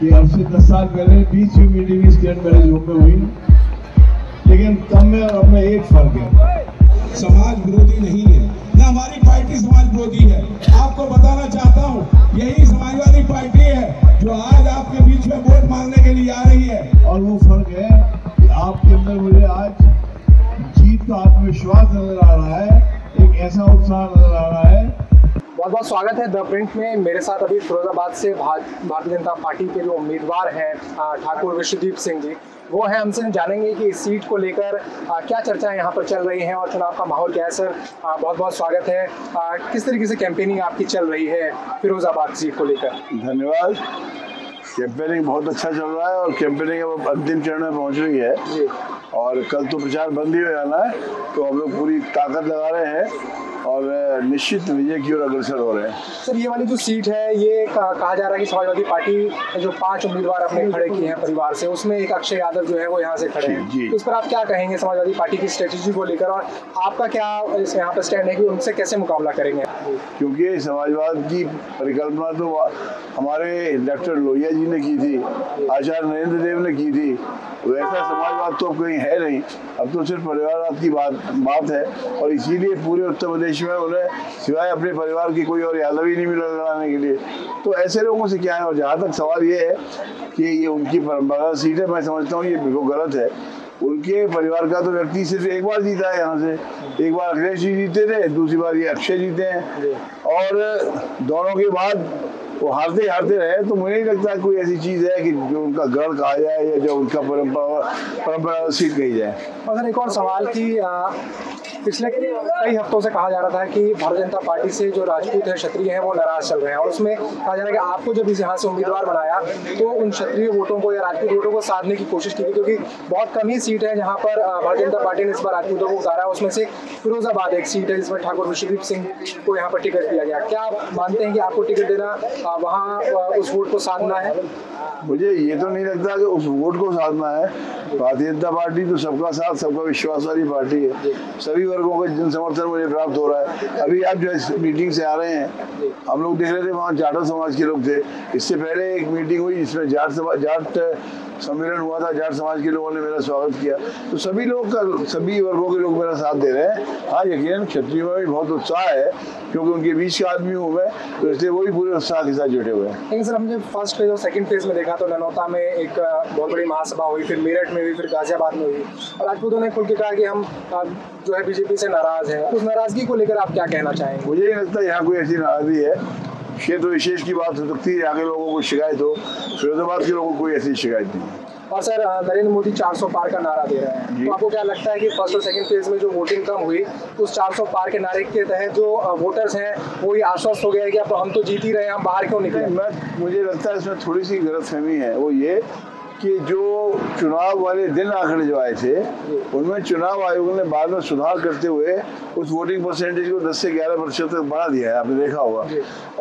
कि अब से 10 साल पहले 20वीं मीटिंग स्टेट मैरिज होम में हुई, लेकिन तब में और अब में एक फर्क है, समाज विरोधी नहीं है, ना हमारी पार्टी समाज विरोधी है। आपको बताना चाहता हूँ, यही समाजवादी पार्टी है जो आज आपके बीच में वोट मांगने के लिए आ रही है। और वो फर्क है कि आपके अंदर मुझे आज जीत का आत्मविश्वास नजर आ रहा है, एक ऐसा उत्साह नजर आ रहा है। बहुत बहुत स्वागत है द प्रिंट में। मेरे साथ अभी फिरोजाबाद से भारतीय जनता पार्टी के जो उम्मीदवार हैं ठाकुर विश्वदीप सिंह जी, वो हैं। हमसे जानेंगे कि इस सीट को लेकर क्या चर्चाएं यहाँ पर चल रही हैं और चुनाव का माहौल क्या है। सर बहुत बहुत स्वागत है। किस तरीके से कैंपेनिंग आपकी चल रही है फिरोजाबाद सीट को लेकर? धन्यवाद। कैंपेनिंग बहुत अच्छा चल रहा है और कैंपेनिंग अब अंतिम चरण में पहुंच रही है जी। और कल तो प्रचार बंद ही हो जाना है, तो हम लोग पूरी ताकत लगा रहे हैं और निश्चित विजय की ओर अग्रसर हो रहे हैं। सर ये वाली जो सीट है, ये कहा जा रहा है कि समाजवादी पार्टी जो 5 उम्मीदवार अपने खड़े किए हैं परिवार से, उसमें एक अक्षय यादव जो है वो यहाँ से खड़े हैं। तो इस पर आप क्या कहेंगे समाजवादी पार्टी की स्ट्रेटेजी को लेकर, और आपका क्या यहाँ पर स्टैंड है कि उनसे कैसे मुकाबला करेंगे? क्योंकि समाजवाद की परिकल्पना तो हमारे डॉक्टर लोहिया जी ने की थी, आचार्य नरेंद्र देव ने की थी, वैसा समाजवाद तो अब कहीं है नहीं। अब तो सिर्फ परिवारवाद की बात है और इसीलिए पूरे उत्तर प्रदेश में उन्हें सिवाय अपने परिवार की कोई और यादव ही नहीं मिला लड़ाने के लिए। तो ऐसे लोगों से क्या है? और जहाँ तक सवाल ये है कि ये उनकी परंपरागत सीट है, मैं समझता हूँ ये बिल्कुल गलत है। उनके परिवार का तो व्यक्ति सिर्फ एक बार जीता है यहाँ से। एक बार अखिलेश जी जीते थे, दूसरी बार ये अक्षय जीते हैं और दोनों के बाद वो हारते रहे। तो मुझे नहीं लगता कोई ऐसी चीज़ है कि जो उनका गढ़ कहा जाए या जो उनका परंपरागत सीट कही जाए। और सर एक और सवाल कि पिछले कई हफ्तों से कहा जा रहा था कि भारतीय जनता पार्टी से जो राजपूत है, क्षत्रिय हैं, वो नाराज चल रहे हैं, और उसमें कहा जा रहा है कि आपको जब इस यहाँ से उम्मीदवार बनाया तो उन क्षत्रिय वोटों को या राजपूत वोटों को साधने की कोशिश की थी, क्योंकि बहुत कम ही सीट है जहाँ पर भारतीय जनता पार्टी ने इस बार राजपूतों को उतारा। उसमें से फिरोजाबाद एक सीट है जिसमें ठाकुर विश्वदीप सिंह को यहाँ पर टिकट दिया गया। क्या आप मानते हैं कि आपको टिकट देना वहाँ उस वोट को साधना है? मुझे ये तो नहीं लगता कि उस वोट को साधना है। भारतीय जनता पार्टी तो सबका साथ सबका विश्वास वाली पार्टी है। सभी वर्गों का जन समर्थन मुझे प्राप्त हो रहा है। अभी आप जो इस मीटिंग से आ रहे हैं, हम लोग देख रहे थे वहाँ जाट समाज के लोग थे। इससे पहले एक मीटिंग हुई जिसमें जाट सम्मेलन हुआ था, जाट समाज के लोगों ने मेरा स्वागत किया। तो सभी वर्गों के लोग मेरा साथ दे रहे हैं। हाँ, यकीनन क्षत्रियों में भी बहुत उत्साह है क्योंकि उनके बीच का आदमी हूँ मैं, तो इसलिए वो भी पूरे उत्साह के साथ जुटे हुए हैं। लेकिन सर हमने फर्स्ट फेज और सेकंड फेज में देखा तो ननौता में एक बहुत बड़ी महासभा हुई, फिर मेरठ में हुई, फिर गाजियाबाद में हुई, और राजपूतों ने खुल के कहा कि हम जो है बीजेपी से नाराज है। उस नाराजगी को लेकर आप क्या कहना चाहेंगे? मुझे नहीं लगता यहाँ कोई ऐसी नाराजगी है। क्षेत्र विशेष की बात हो सकती है, यहाँ के लोगों को शिकायत हो, फिरोजाबाद के लोगों को कोई ऐसी शिकायत नहीं है। और सर नरेंद्र मोदी 400 पार का नारा दे रहे हैं, तो आपको क्या लगता है कि फर्स्ट और सेकंड फेज में जो वोटिंग कम हुई, उस 400 पार के नारे के तहत जो वोटर्स हैं वो ये आश्वस्त हो गया है कि अब हम तो जीत ही रहे हैं, हम बाहर क्यों निकले? मुझे लगता है इसमें थोड़ी सी गलतफहमी है। वो ये कि जो चुनाव वाले दिन आंकड़े जो आए थे, उनमें चुनाव आयोग ने बाद में सुधार करते हुए उस वोटिंग परसेंटेज को 10 से 11% तक बढ़ा दिया है, आपने देखा होगा।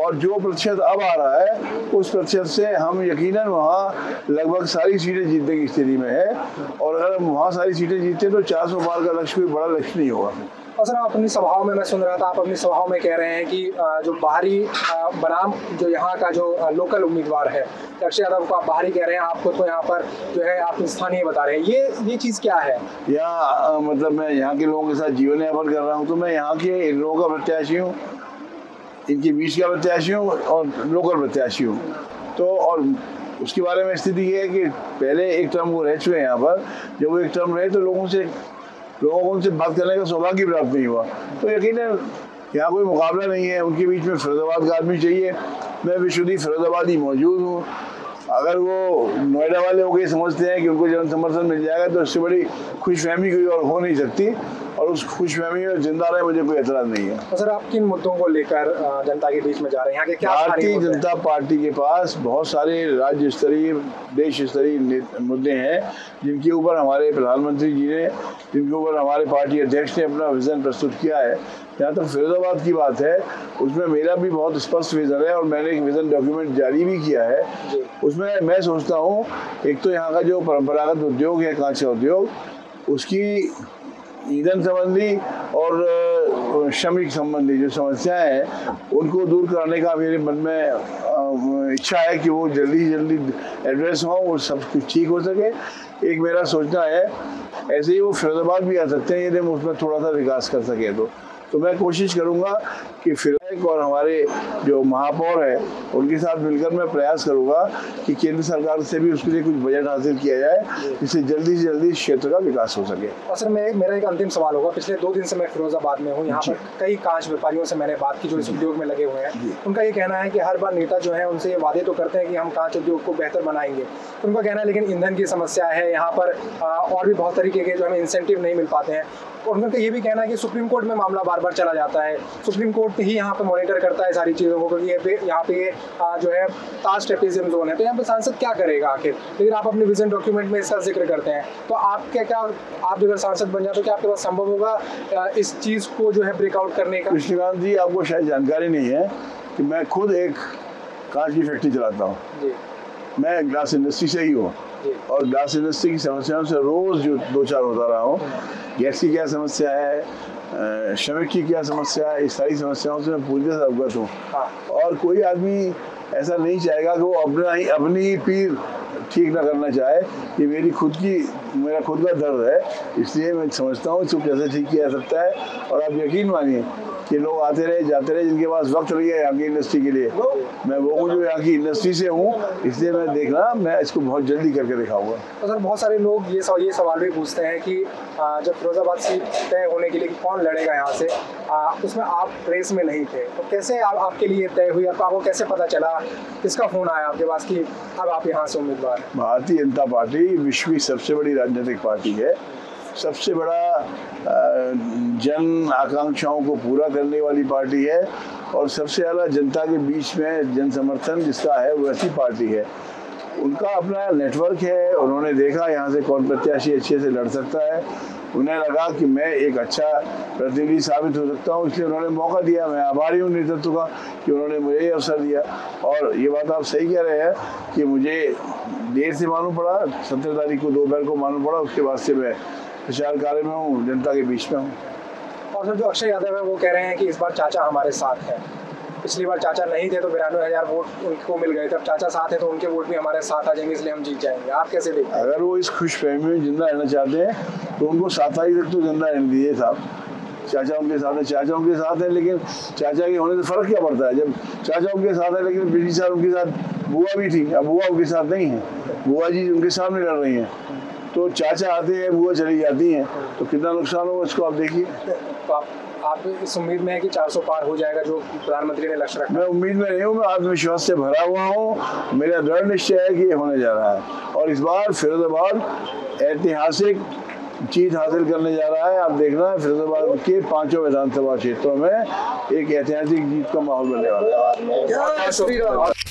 और जो प्रतिशत अब आ रहा है उस प्रतिशत से हम यकीनन वहाँ लगभग सारी सीटें जीतने की स्थिति में है। और अगर हम वहाँ सारी सीटें जीतते तो 400 पार का लक्ष्य कोई बड़ा लक्ष्य नहीं होगा। और सर आप अपनी सभाओं में, मैं सुन रहा था, आप अपनी सभाओं में कह रहे हैं कि जो बाहरी बनाम जो यहाँ का जो लोकल उम्मीदवार है अक्षय यादव को आप बाहरी कह रहे हैं, आपको तो यहाँ पर जो है आप स्थानीय बता रहे हैं। ये चीज़ क्या है? यहाँ मतलब मैं यहाँ के लोगों के साथ जीवन यापन कर रहा हूँ, तो मैं यहाँ के इन लोगों का प्रत्याशी हूँ, इनके बीच का प्रत्याशी हूँ और लोकल प्रत्याशी हूँ। तो और उसके बारे में स्थिति ये है कि पहले एक टर्म वो रह चुके हैं यहाँ पर। जब वो एक टर्म रहे तो लोगों को उनसे बात करने का सौभाग्य प्राप्त नहीं हुआ। तो यकीनन यहाँ कोई मुकाबला नहीं है, उनके बीच में फिरोजाबाद का आदमी चाहिए। मैं विश्वदीप फिरोजाबादी मौजूद हूँ। अगर वो नोएडा वाले होकर समझते हैं कि उनको जन समर्थन मिल जाएगा तो इससे बड़ी खुशफहमी कोई और हो नहीं सकती, और उस खुशफहमी में जिंदा रहे, मुझे कोई एतराज नहीं है। तो सर आप किन मुद्दों को लेकर जनता के बीच में जा रहे हैं? यहाँ के क्या भारतीय जनता पार्टी के पास बहुत सारे राज्य स्तरीय, देश स्तरीय मुद्दे हैं जिनके ऊपर हमारे प्रधानमंत्री जी ने, जिनके ऊपर हमारे पार्टी अध्यक्ष ने अपना विजन प्रस्तुत किया है। जहाँ तक फिरोजाबाद की बात है, उसमें मेरा भी बहुत स्पष्ट विजन है और मैंने एक विजन डॉक्यूमेंट जारी भी किया है। उसमें मैं सोचता हूँ एक तो यहाँ का जो परंपरागत उद्योग है, कांचा उद्योग, उसकी ईंधन संबंधी और जो श्रमिक संबंधी जो समस्याएं हैं उनको दूर करने का मेरे मन में इच्छा है कि वो जल्दी से जल्दी एड्रेस हो और सब कुछ ठीक हो सके। एक मेरा सोचना है, ऐसे ही वो फिरोजाबाद भी आ सकते हैं यदि हम उसमें थोड़ा सा विकास कर सके तो मैं कोशिश करूंगा कि फिरोजाबाद और हमारे जो महापौर है उनके साथ मिलकर मैं प्रयास करूंगा कि केंद्र सरकार से भी उसके लिए कुछ बजट हासिल किया जाए जिससे जल्दी से जल्दी क्षेत्र का विकास हो सके। और सर मेरा एक अंतिम सवाल होगा, पिछले 2 दिन से मैं फिरोजाबाद में हूँ, यहाँ पर कई कांच व्यापारियों से मैंने बात की जो इस उद्योग में लगे हुए हैं। उनका ये कहना है कि हर बार नेता जो है उनसे ये वादे तो करते हैं कि हम कांच उद्योग को बेहतर बनाएंगे, उनका कहना है लेकिन ईंधन की समस्या है यहाँ पर और भी बहुत तरीके के जो हमें इंसेंटिव नहीं मिल पाते हैं। उनका ये भी कहना है कि सुप्रीम कोर्ट में मामला बार बार चला जाता है, सुप्रीम कोर्ट ही यहाँ पे मॉनिटर करता है सारी चीज़ों को, क्योंकि यहाँ पे जो है ताज ट्रेपेजियम जोन है, तो यहाँ पे सांसद क्या करेगा आखिर। लेकिन आप अपने विजन डॉक्यूमेंट में इसका जिक्र करते हैं, तो आप आप अगर सांसद बन जाते तो क्या आपके पास संभव होगा इस चीज़ को जो है ब्रेकआउट करने का? कृष्णकांत जी, आपको शायद जानकारी नहीं है कि मैं खुद एक कांच की फैक्ट्री चलाता हूँ। मैं ग्लास इंडस्ट्री से ही हूँ और ग्लास इंडस्ट्री की समस्याओं से रोज जो 2-4 होता रहा हूँ। गैस की क्या समस्या है, श्रमिक की क्या समस्या है, इस सारी समस्याओं से मैं पूरी तरह से अवगत हूँ। और कोई आदमी ऐसा नहीं चाहेगा कि वो अपनी ही पीर ठीक ना करना चाहे। ये मेरा खुद का दर्द है, इसलिए मैं समझता हूँ इसको कैसे ठीक किया जा सकता है। और आप यकीन मानिए कि लोग आते रहे जाते रहे जिनके पास वक्त लगे यहाँ की इंडस्ट्री के लिए, मैं वो हूँ जो यहाँ की इंडस्ट्री से हूँ, इसलिए मैं इसको बहुत जल्दी करके दिखाऊंगा। तो सर बहुत सारे लोग ये सवाल भी पूछते हैं कि जब फिरोजाबाद सीट तय होने के लिए कौन लड़ेगा यहाँ से, उसमें आप रेस में नहीं थे, तो कैसे आपके लिए तय हुई? आपको कैसे पता चला, किसका फोन आया आपके पास कि अब आप यहाँ से उम्मीदवार? भारतीय जनता पार्टी विश्व की सबसे बड़ी राजनीतिक पार्टी है, सबसे बड़ा जन आकांक्षाओं को पूरा करने वाली पार्टी है और सबसे ज़्यादा जनता के बीच में जन समर्थन जिसका है वो ऐसी पार्टी है। उनका अपना नेटवर्क है, उन्होंने देखा यहाँ से कौन प्रत्याशी अच्छे से लड़ सकता है, उन्हें लगा कि मैं एक अच्छा प्रतिनिधि साबित हो सकता हूँ, इसलिए उन्होंने मौका दिया। मैं आभारी हूँ नेतृत्व का कि उन्होंने मुझे ये अवसर दिया। और ये बात आप सही कह रहे हैं कि मुझे देर से मालूम पड़ा, 17 तारीख को दोपहर को मालूम पड़ा, उसके बाद से मैं प्रचार कार्य में हूँ, जनता के बीच में हूँ। और सर जो अक्षय यादव है वो कह रहे हैं कि इस बार चाचा हमारे साथ हैं, पिछली बार चाचा नहीं थे तो 92,000 वोट उनको मिल गए, तब चाचा साथ है तो उनके वोट भी हमारे साथ आ जाएंगे, इसलिए हम जीत जाएंगे। आप कैसे देखते हैं? अगर वो इस खुशफहमी में जिंदा रहना चाहते हैं तो उनको 7 तारीख तक तो जिंदा रहने दीजिए साहब। चाचा उनके साथ है, चाचा उनके साथ है, लेकिन चाचा के होने से फर्क क्या पड़ता है? जब चाचा उनके साथ है लेकिन पिछली साल उनके साथ बुआ भी थी, अब बुआ उनके साथ नहीं है, बुआ जी उनके सामने लड़ रही हैं, तो चाचा आते हैं बुआ चली जाती हैं, तो कितना नुकसान होगा इसको आप देखिए। तो आप इस उम्मीद में है कि 400 पार हो जाएगा जो प्रधानमंत्री ने लक्ष्य रखा? मैं उम्मीद में नहीं हूँ, मैं आत्मविश्वास से भरा हुआ हूँ। मेरा दृढ़ निश्चय है कि ये होने जा रहा है और इस बार फिरोजाबाद ऐतिहासिक जीत हासिल करने जा रहा है। आप देखना है फिरोजाबाद के 5 विधानसभा क्षेत्रों में एक ऐतिहासिक जीत का माहौल बनने वाला है।